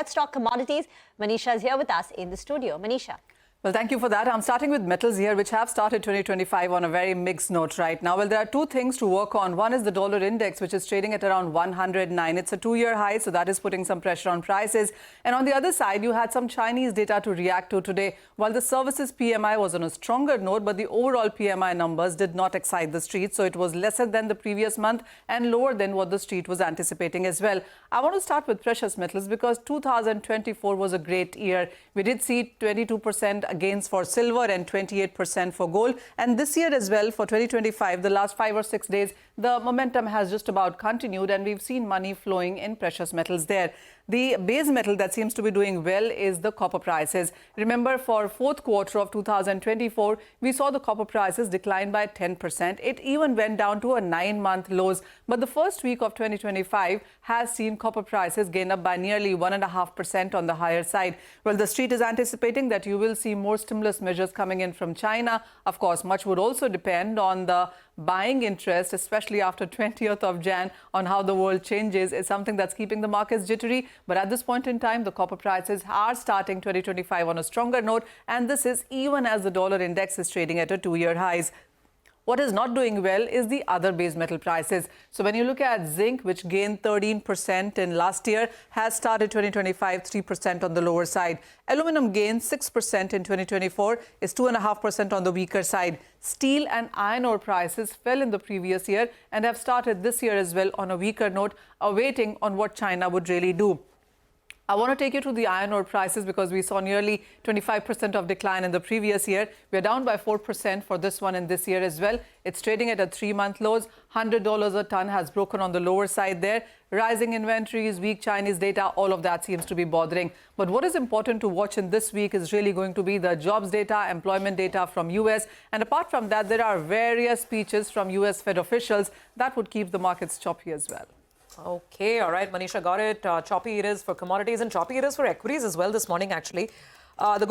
let's talk commodities. Manisha is here with us in the studio. Manisha. Well, thank you for that. I'm starting with metals here, which have started 2025 on a very mixed note right now. Well, there are two things to work on. One is the dollar index, which is trading at around 109. It's a two-year high, so that is putting some pressure on prices. And on the other side, you had some Chinese data to react to today. While the services PMI was on a stronger note, but the overall PMI numbers did not excite the street. So it was lesser than the previous month and lower than what the street was anticipating as well. I want to start with precious metals because 2024 was a great year. We did see 22% gains for silver and 28% for gold. And this year as well, for 2025, the last 5 or 6 days, the momentum has just about continued and we've seen money flowing in precious metals there. The base metal that seems to be doing well is the copper prices. Remember, for fourth quarter of 2024, we saw the copper prices decline by 10%. It even went down to a 9-month lows. But the first week of 2025 has seen copper prices gain up by nearly 1.5% on the higher side. Well, the street is anticipating that you will see more stimulus measures coming in from China. Of course, much would also depend on the buying interest, especially after 20th of Jan, on how the world changes, is something that's keeping the markets jittery. But at this point in time, the copper prices are starting 2025 on a stronger note, and this is even as the dollar index is trading at a two-year highs. What is not doing well is the other base metal prices. So when you look at zinc, which gained 13% in last year, has started 2025 3% on the lower side. Aluminum gained 6% in 2024, is 2.5% on the weaker side. Steel and iron ore prices fell in the previous year and have started this year as well on a weaker note, awaiting on what China would really do. I want to take you to the iron ore prices because we saw nearly 25% of decline in the previous year. We're down by 4% for this one in this year as well. It's trading at a 3-month lows. $100 a ton has broken on the lower side there. Rising inventories, weak Chinese data, all of that seems to be bothering. But what is important to watch in this week is really going to be the jobs data, employment data from US. And apart from that, there are various speeches from US Fed officials that would keep the markets choppy as well. Okay, all right, Manisha got it. Choppy it is for commodities and choppy it is for equities as well this morning, actually. The